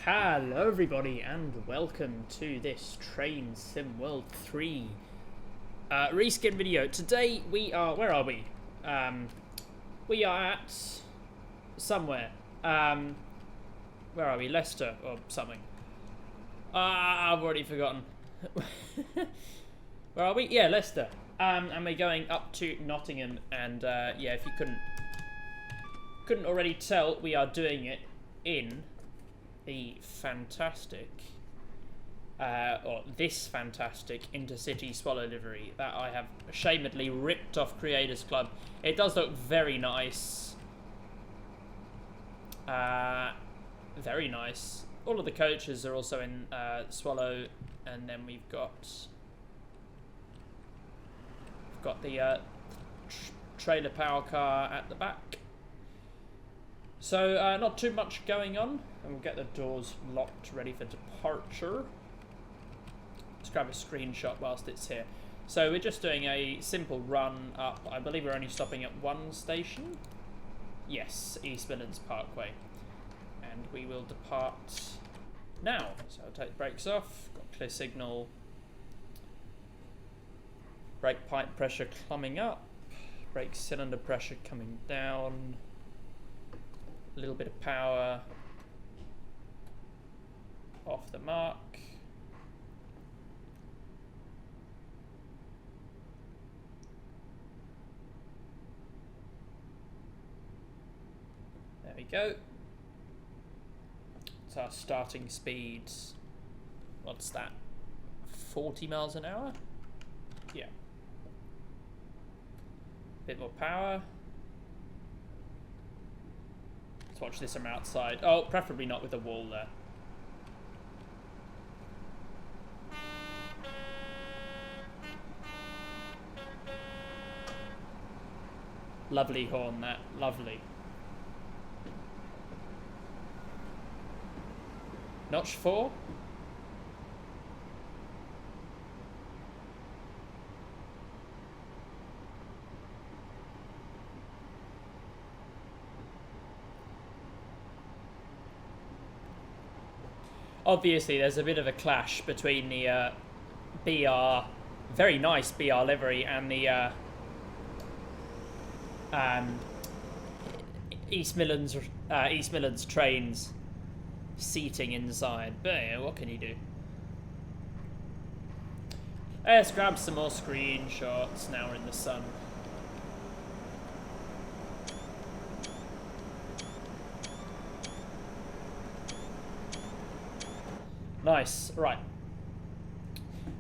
Hello everybody and welcome to this Train Sim World 3 reskin video. Today we are, where are we? We are at somewhere. Where are we? Leicester or something. I've already forgotten. Where are we? Yeah, Leicester. And we're going up to Nottingham, and yeah, if you couldn't already tell, we are doing it in the fantastic, or this fantastic Intercity Swallow livery that I have ashamedly ripped off Creators Club. It does look very nice. Very nice. All of the coaches are also in Swallow, and then we've got the trailer power car at the back. So not too much going on, and we'll get the doors locked, ready for departure. Let's grab a screenshot whilst it's here. So we're just doing a simple run up. I believe we're only stopping at one station. Yes, East Midlands Parkway. And we will depart now. So I'll take the brakes off, got clear signal. Brake pipe pressure coming up, brake cylinder pressure coming down. A little bit of power off the mark. There we go. It's our starting speed. What's that? 40 miles an hour? Yeah. Bit more power. Let's watch this from outside. Oh, preferably not with a wall there. Lovely horn, that. Lovely. Notch 4? Obviously, there's a bit of a clash between the BR, very nice BR livery, and the East Midlands trains seating inside. But yeah, what can you do? Let's grab some more screenshots. Now we're in the sun. Nice, right.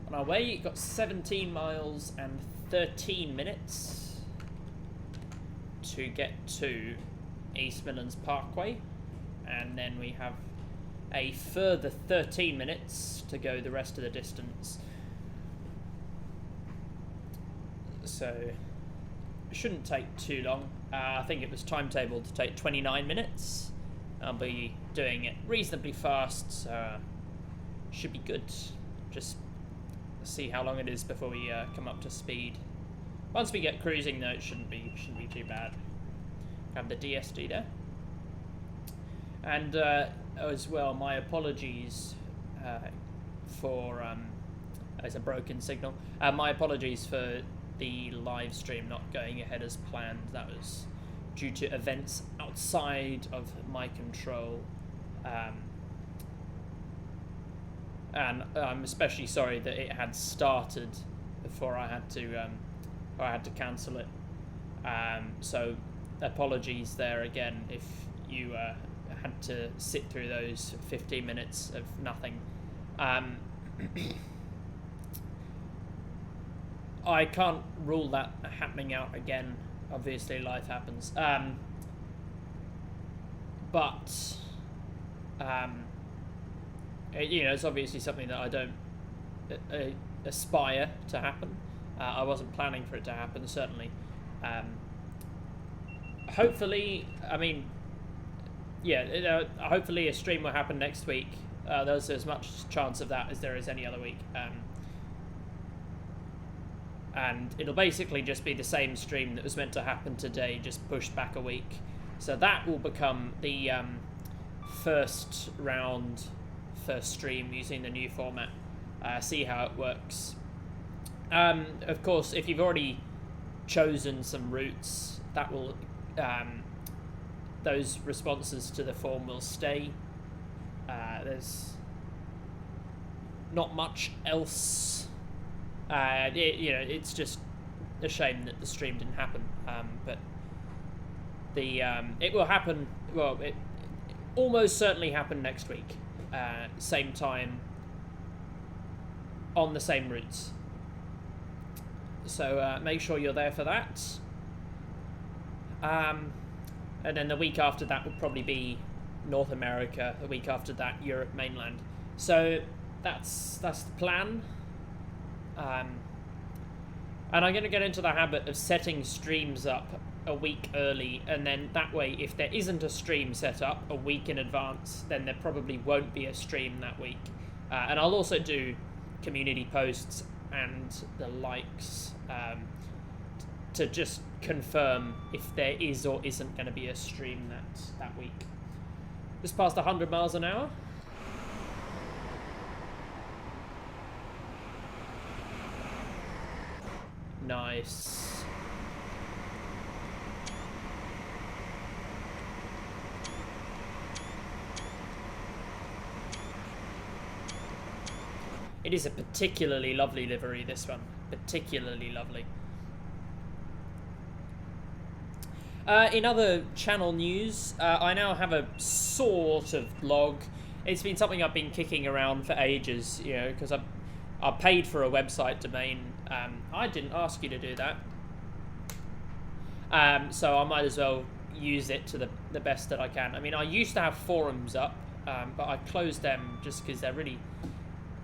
On our way, got 17 miles and 13 minutes to get to East Midlands Parkway, and then we have a further 13 minutes to go the rest of the distance. So, it shouldn't take too long. I think it was timetabled to take 29 minutes. I'll be doing it reasonably fast, so should be good. Just see how long it is before we come up to speed. Once we get cruising, though, it shouldn't be too bad. Have the DSD there, and as well, my apologies for it's a broken signal. My apologies for the live stream not going ahead as planned. That was due to events outside of my control. And I'm especially sorry that it had started before I had to cancel it. So apologies there again if you had to sit through those 15 minutes of nothing. I can't rule that happening out again. Obviously, life happens. But you know, it's obviously something that I don't aspire to happen. I wasn't planning for it to happen, certainly. Hopefully, I mean, yeah, hopefully a stream will happen next week. There's as much chance of that as there is any other week. And it'll basically just be the same stream that was meant to happen today, just pushed back a week. So that will become the first round, first stream using the new format. See how it works. Of course, if you've already chosen some routes, that will those responses to the form will stay. There's not much else. It's just a shame that the stream didn't happen. But it will happen. Well, it almost certainly happen next week, same time, on the same routes. So make sure you're there for that. And then the week after that will probably be North America. The week after that, Europe mainland. So that's the plan. And I'm going to get into the habit of setting streams up a week early, and then that way, if there isn't a stream set up a week in advance, then there probably won't be a stream that week. And I'll also do community posts and the likes to just confirm if there is or isn't going to be a stream that week. Just past 100 miles an hour. Nice. It is a particularly lovely livery, this one. Particularly lovely. In other channel news, I now have a sort of blog. It's been something I've been kicking around for ages, because I paid for a website domain. I didn't ask you to do that. So I might as well use it to the best that I can. I mean, I used to have forums up, but I closed them just because there really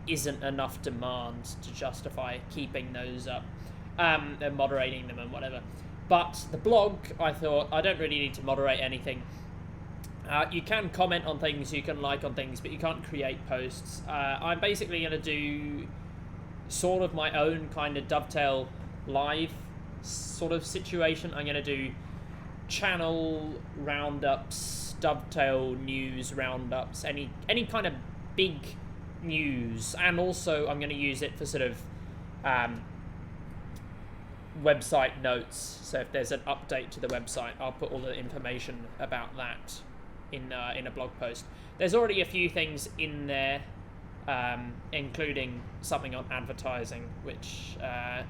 isn't enough demand to justify keeping those up and moderating them and whatever. But the blog, I thought, I don't really need to moderate anything. You can comment on things, you can like on things, but you can't create posts. I'm basically going to do sort of my own kind of Dovetail live sort of situation. I'm going to do channel roundups, Dovetail news roundups, any kind of big news, and also I'm going to use it for sort of website notes. So if there's an update to the website, I'll put all the information about that in a blog post. There's already a few things in there, including something on advertising, which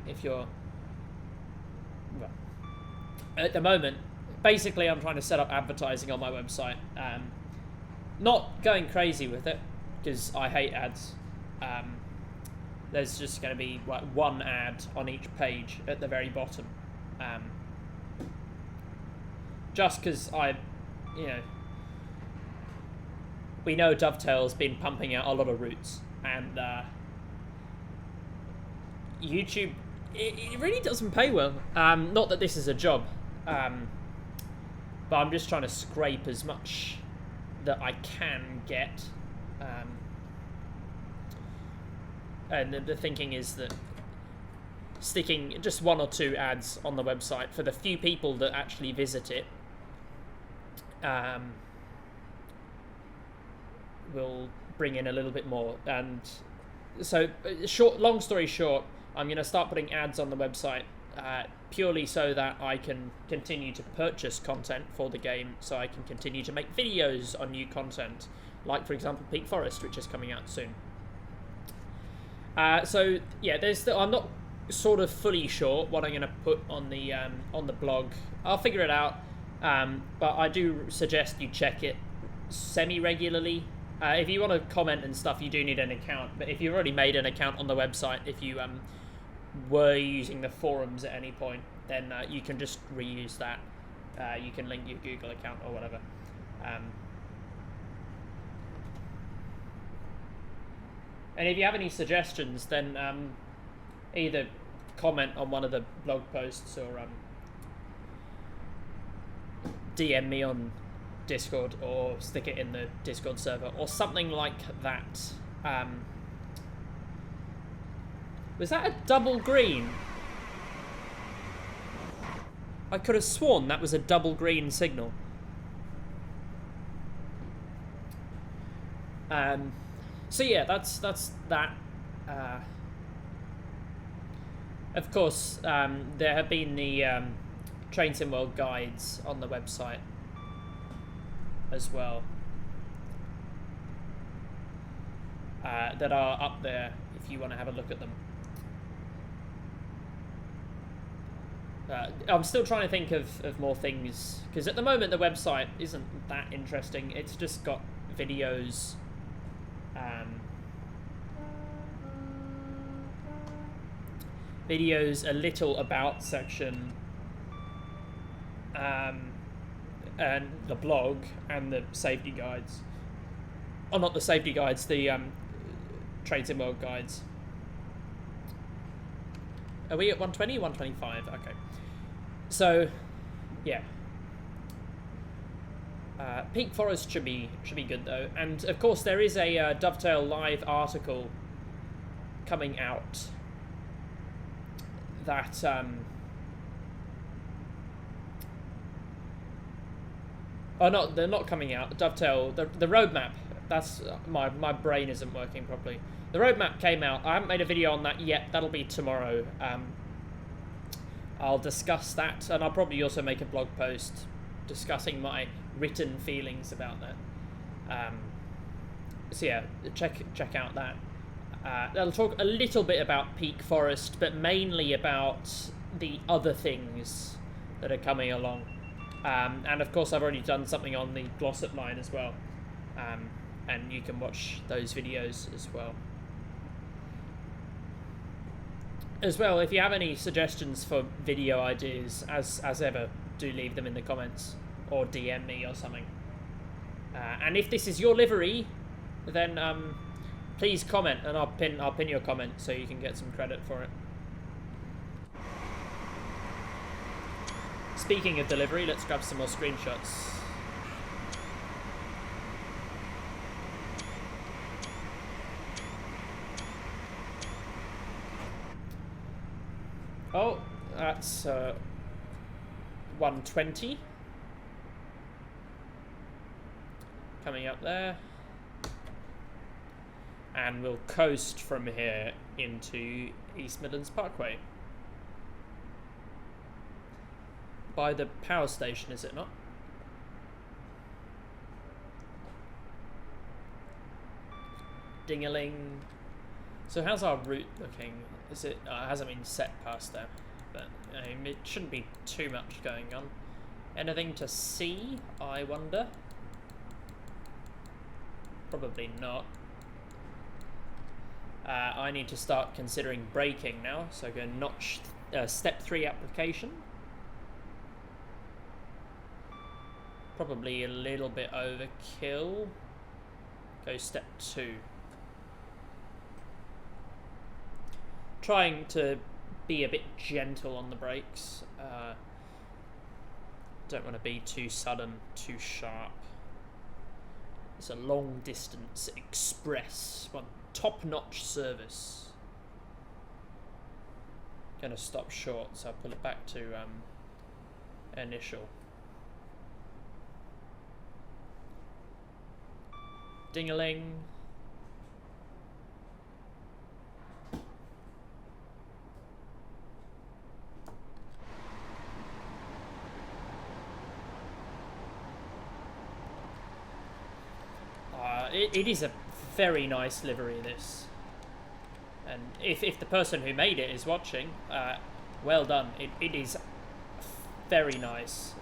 if you're, well, at the moment, basically I'm trying to set up advertising on my website. Not going crazy with it, because I hate ads. There's just going to be like one ad on each page at the very bottom. Just because we know Dovetail's been pumping out a lot of routes, and YouTube, it really doesn't pay well. Not that this is a job, but I'm just trying to scrape as much that I can get. And the thinking is that sticking just one or two ads on the website for the few people that actually visit it will bring in a little bit more. And so, long story short, I'm going to start putting ads on the website purely so that I can continue to purchase content for the game, so I can continue to make videos on new content, like, for example, Peak Forest, which is coming out soon. So yeah, I'm not sort of fully sure what I'm going to put on the blog. I'll figure it out, but I do suggest you check it semi-regularly. If you want to comment and stuff, you do need an account, but if you've already made an account on the website, if you were using the forums at any point, then you can just reuse that. You can link your Google account or whatever. And if you have any suggestions, then either comment on one of the blog posts or DM me on Discord or stick it in the Discord server or something like that. Was that a double green? I could have sworn that was a double green signal. So yeah, that's that. Of course, there have been the Train Sim World guides on the website as well, that are up there if you want to have a look at them. I'm still trying to think of more things, because at the moment the website isn't that interesting. It's just got videos, a little about section, and the blog and the safety guides. Oh, not the safety guides, the Train Sim World guides. Are we at 120? 125, okay. So, yeah. Peak Forest should be good though, and of course there is a Dovetail Live article coming out that oh no, they're not coming out. Dovetail, the roadmap. That's my brain isn't working properly. The roadmap came out. I haven't made a video on that yet. That'll be tomorrow. I'll discuss that, and I'll probably also make a blog post discussing my written feelings about that. So yeah, check out that. That'll talk a little bit about Peak Forest, but mainly about the other things that are coming along. And of course, I've already done something on the Glossop line as well, and you can watch those videos as well. As well, if you have any suggestions for video ideas, as ever, do leave them in the comments or DM me or something. And if this is your livery, then please comment, and I'll pin your comment so you can get some credit for it. Speaking of delivery, let's grab some more screenshots. Oh, that's 120. Coming up there. And we'll coast from here into East Midlands Parkway. By the power station, is it not? Ding-a-ling. So how's our route looking? Is it? It hasn't been set past there, but it shouldn't be too much going on. Anything to see, I wonder? Probably not. I need to start considering braking now, so go notch step 3 application. Probably a little bit overkill. Go step 2. Trying to be a bit gentle on the brakes. Don't want to be too sudden, too sharp. It's a long distance express, one top-notch service. Gonna stop short, so I'll pull it back to initial. Ding-a-ling. It is a very nice livery, this. And if the person who made it is watching, well done. It is very nice.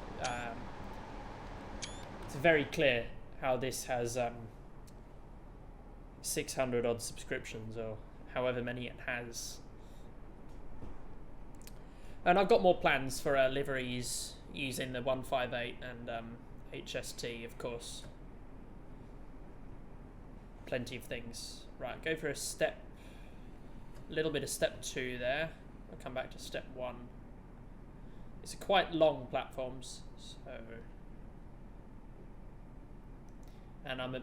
It's very clear how this has 600 odd subscriptions, or however many it has. And I've got more plans for liveries using the 158 and HST, of course. Plenty of things. Right, go for a little bit of step 2 there. I'll come back to step 1. It's quite long platforms, so. And I'm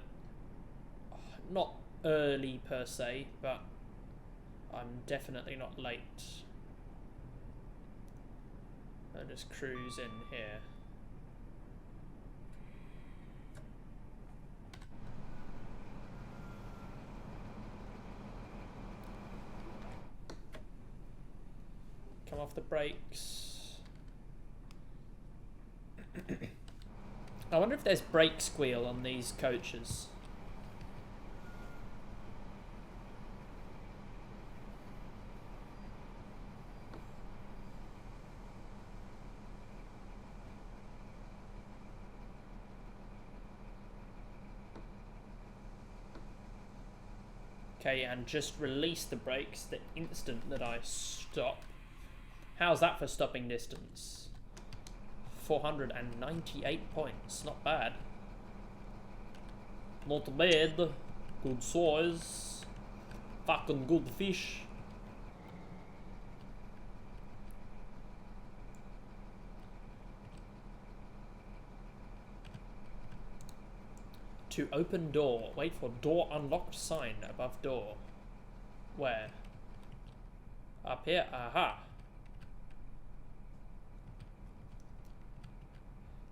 not early per se, but I'm definitely not late. I'll just cruise in here. come off the brakes. I wonder if there's brake squeal on these coaches. Okay, and just release the brakes the instant that I stop. How's that for stopping distance? 498 points, not bad. Not bad. Good size. Fucking good fish. To open door. Wait for door unlocked sign above door. Where? Up here. Aha.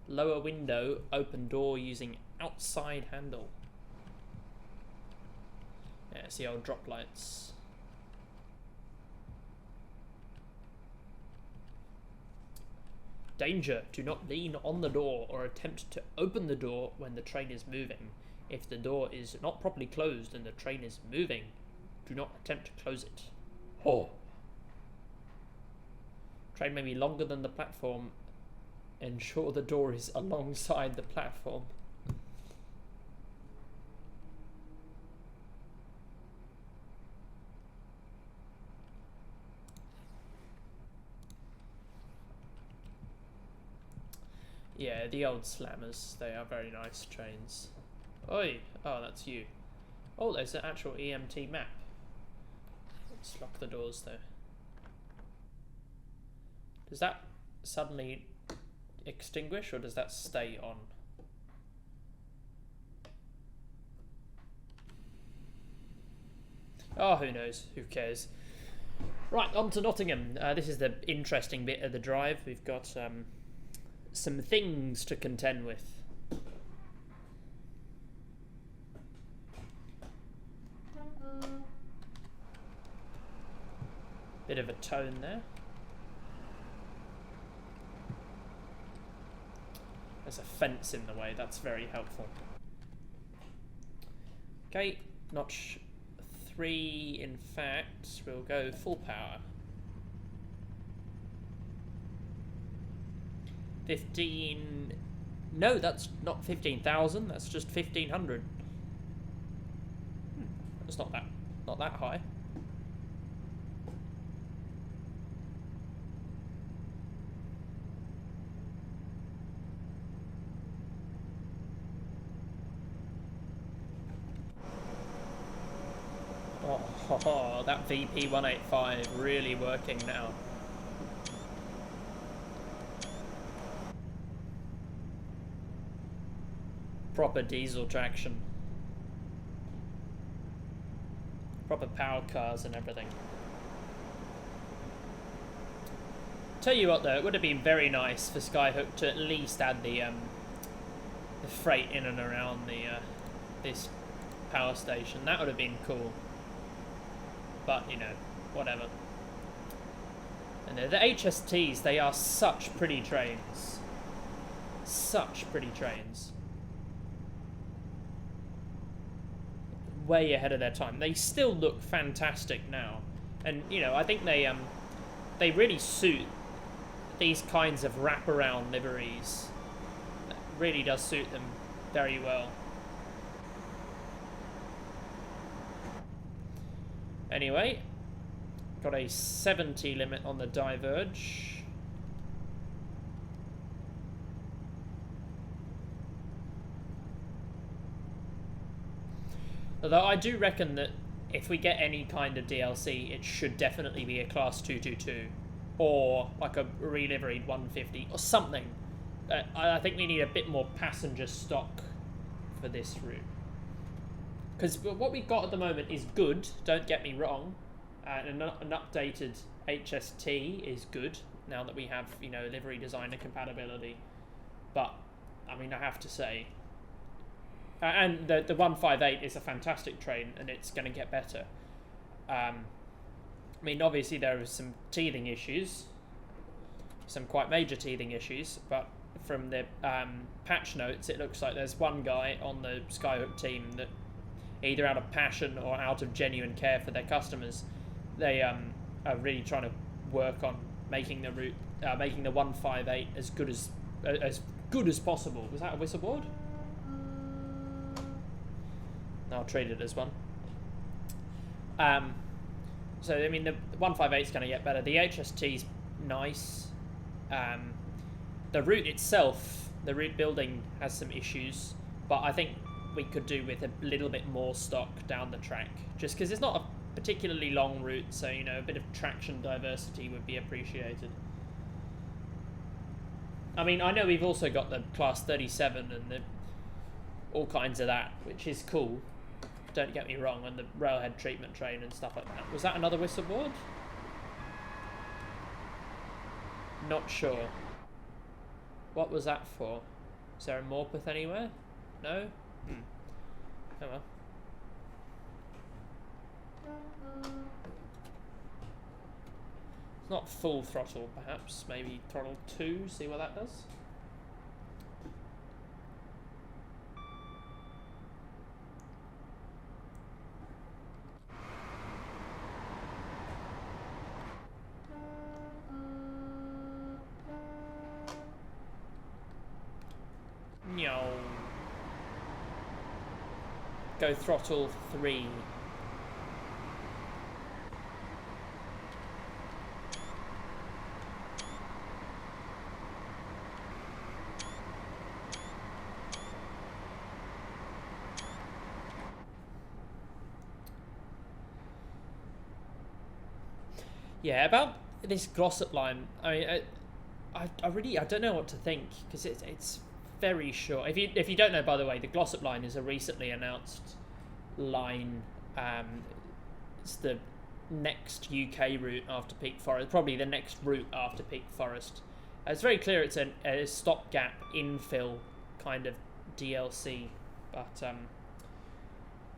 Lower window. Open door using outside handle. Yeah, it's the old drop lights. Danger! Do not lean on the door or attempt to open the door when the train is moving. If the door is not properly closed and the train is moving, do not attempt to close it. Oh. Train may be longer than the platform. Ensure the door is alongside the platform. Yeah, the old slammers, they are very nice trains. Oi! Oh, that's you. Oh, there's an actual EMT map. Let's lock the doors though. Does that suddenly extinguish or does that stay on? Oh, who knows? Who cares? Right, on to Nottingham. This is the interesting bit of the drive. We've got some things to contend with. Bit of a tone there. There's a fence in the way, that's very helpful. Okay, notch 3, in fact, we'll go full power. 15... No, that's not 15,000, that's just 1,500. It's not that high. Oh, that VP 185 really working now. Proper diesel traction. Proper power cars and everything. Tell you what though, it would have been very nice for Skyhook to at least add the freight in and around the this power station. That would have been cool. But, you know, whatever. And the HSTs, they are such pretty trains. Such pretty trains. Way ahead of their time. They still look fantastic now. And, you know, I think they really suit these kinds of wraparound liveries. It really does suit them very well. Anyway, got a 70 limit on the diverge. Although I do reckon that if we get any kind of DLC, it should definitely be a Class 222 or like a reliveried 150 or something. I think we need a bit more passenger stock for this route. Because what we've got at the moment is good, don't get me wrong, and an updated HST is good, now that we have, you know, livery designer compatibility. But, I mean, I have to say, and the 158 is a fantastic train, and it's going to get better. I mean, obviously there are some teething issues, some quite major teething issues, but from the patch notes, it looks like there's one guy on the Skyhook team that, either out of passion or out of genuine care for their customers, they are really trying to work on making the route, making the 158 as good as possible. Was that a whistle board? I'll treat it as one. So I mean, the 158 is going to get better. The HST's nice. The route itself, the route building has some issues, but I think we could do with a little bit more stock down the track, just because it's not a particularly long route, so you know, a bit of traction diversity would be appreciated. I mean, I know we've also got the Class 37 and all kinds of that, which is cool, don't get me wrong, and the railhead treatment train and stuff like that. Was that another whistle board? Not sure. What was that for? Is there a Morpeth anywhere? No? Oh well. It's not full throttle, perhaps. Maybe throttle 2, see what that does. No. Go throttle 3. Yeah, about this Glossop line, I mean, I really don't know what to think, because it's very short. If you don't know, by the way, the Glossop line is a recently announced line. It's the next UK route after Peak Forest, probably the next route after Peak Forest. It's very clear it's a stopgap infill kind of DLC, but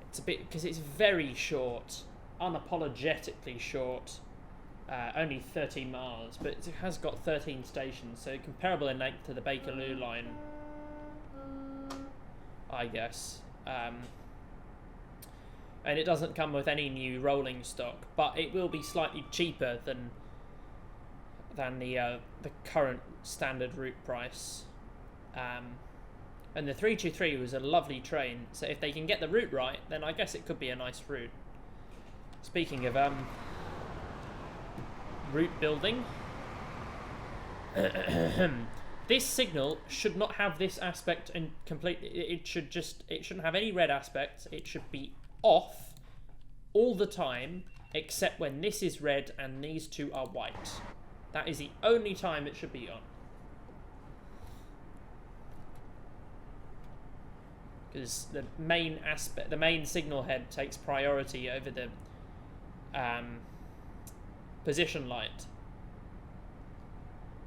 it's a bit, because it's very short, unapologetically short. Only 13 miles, but it has got 13 stations, so comparable in length to the Bakerloo line, I guess. And it doesn't come with any new rolling stock, but it will be slightly cheaper than the current standard route price. And the 323 was a lovely train, so if they can get the route right, then I guess it could be a nice route. Speaking of route building, this signal should not have this aspect and completely. It shouldn't have any red aspects. It should be off all the time, except when this is red and these two are white. That is the only time it should be on. Because the main signal head takes priority over the position light.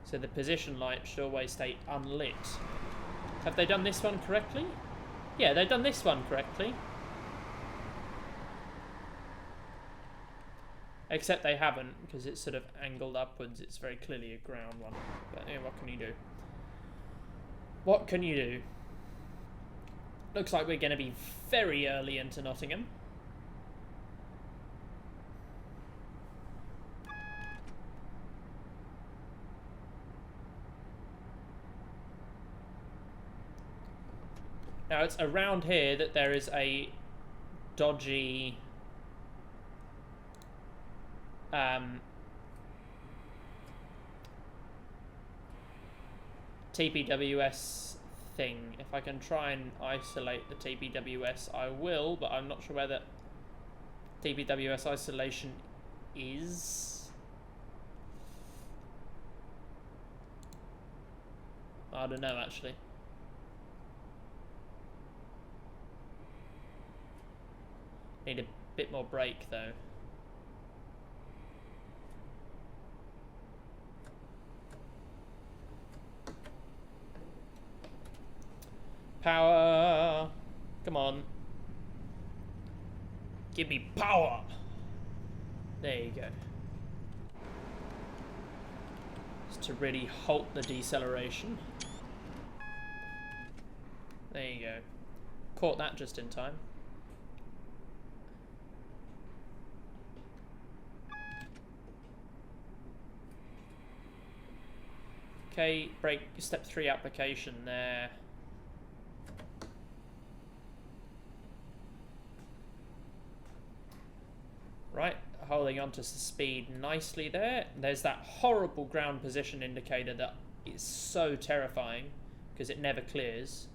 So the position light should always stay unlit. Have they done this one correctly? Yeah, they've done this one correctly. Except they haven't, because it's sort of angled upwards. It's very clearly a ground one. But yeah, what can you do? What can you do? Looks like we're going to be very early into Nottingham. Now, it's around here that there is a dodgy TPWS thing. If I can try and isolate the TPWS, I will, but I'm not sure where the TPWS isolation is. I don't know, actually. Need a bit more brake, though. Power! Come on. Give me power! There you go. is to really halt the deceleration. There you go. Caught that just in time. Okay, brake step 3 application there. Right, holding on to speed nicely there. There's that horrible ground position indicator that is so terrifying because it never clears.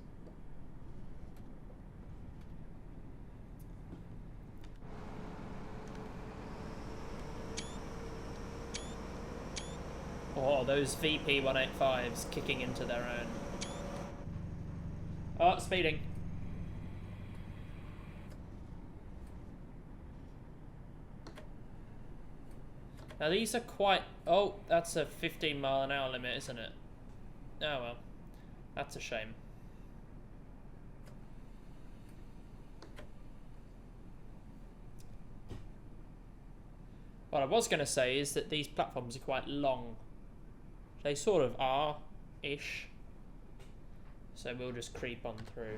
Oh, those VP 185s kicking into their own. Oh, speeding. Now these are quite... Oh, that's a 15-mile-an-hour limit, isn't it? Oh well, that's a shame. What I was going to say is that these platforms are quite long. They sort of are-ish. So we'll just creep on through.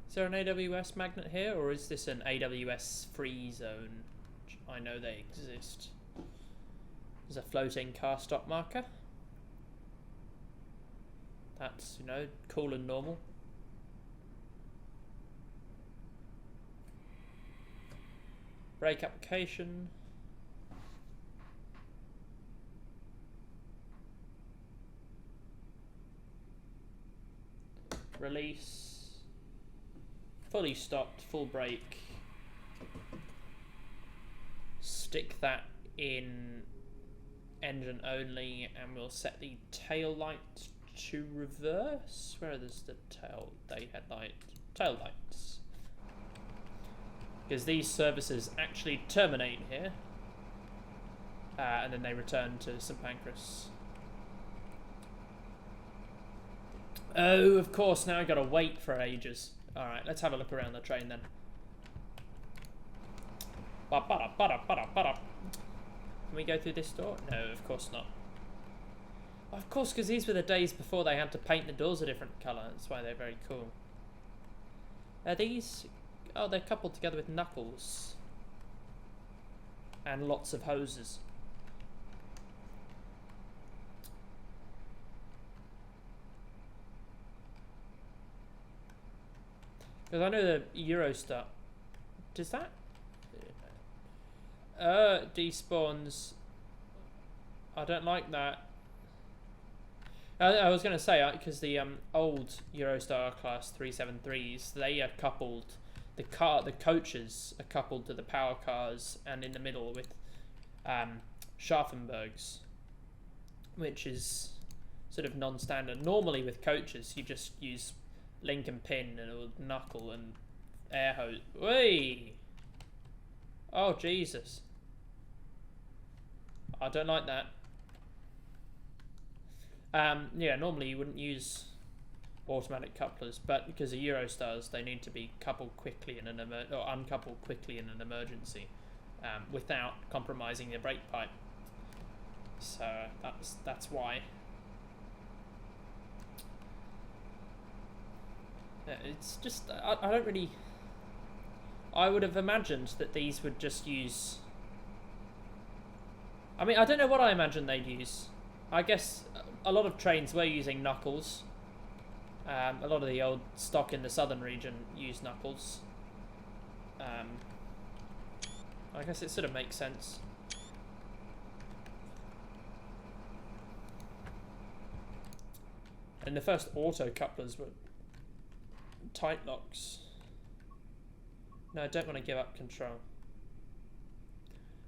Is there an AWS magnet here, or is this an AWS free zone? I know they exist. There's a floating car stop marker. That's, you know, cool and normal. Brake application. Release. Fully stopped, full brake. Stick that in engine only, and we'll set the tail light to reverse. Where is the day headlight? Tail lights. Because these services actually terminate here, and then they return to St Pancras. Oh, of course, now I've got to wait for ages. Alright, let's have a look around the train then. Can we go through this door? No, of course not. Of course, because these were the days before they had to paint the doors a different colour. That's why they're very cool. Are these... Oh, they're coupled together with knuckles. And lots of hoses. Because I know the Eurostar... Does that... despawns... I don't like that. I was going to say, because the old Eurostar class 373s, they are coupled... The coaches are coupled to the power cars, and in the middle with Scharfenbergs, which is sort of non-standard. Normally with coaches, you just use link and pin and a knuckle and air hose. Whey! Oh, Jesus. I don't like that. Yeah, normally you wouldn't use automatic couplers, but because of Eurostars, they need to be coupled quickly in an or uncoupled quickly in an emergency, without compromising the brake pipe. So that's why. It's just I don't really. I would have imagined that these would just use. I mean, I don't know what I imagined they'd use. I guess a lot of trains were using knuckles. A lot of the old stock in the southern region use knuckles. I guess it sort of makes sense. And the first auto couplers were tight locks. No, I don't want to give up control.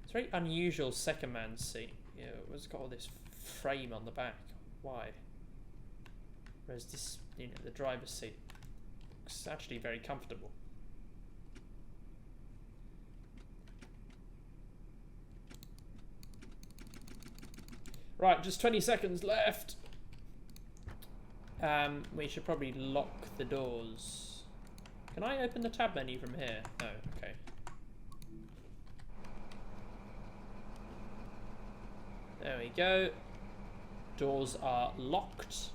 It's a very unusual second man seat. Yeah, it's got all this frame on the back. Why? Whereas this, you know, the driver's seat looks actually very comfortable. Right, just 20 seconds left. we should probably lock the doors. Can I open the tab menu from here? No, okay. There we go. Doors are locked.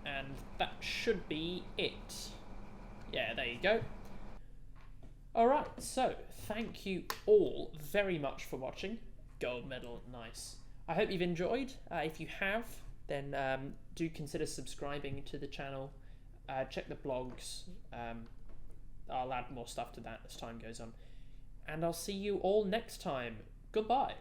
And that should be it. Yeah, there you go. Alright, so thank you all very much for watching. Gold medal, nice. I hope you've enjoyed. If you have, then do consider subscribing to the channel. Check the blogs. I'll add more stuff to that as time goes on. And I'll see you all next time. Goodbye.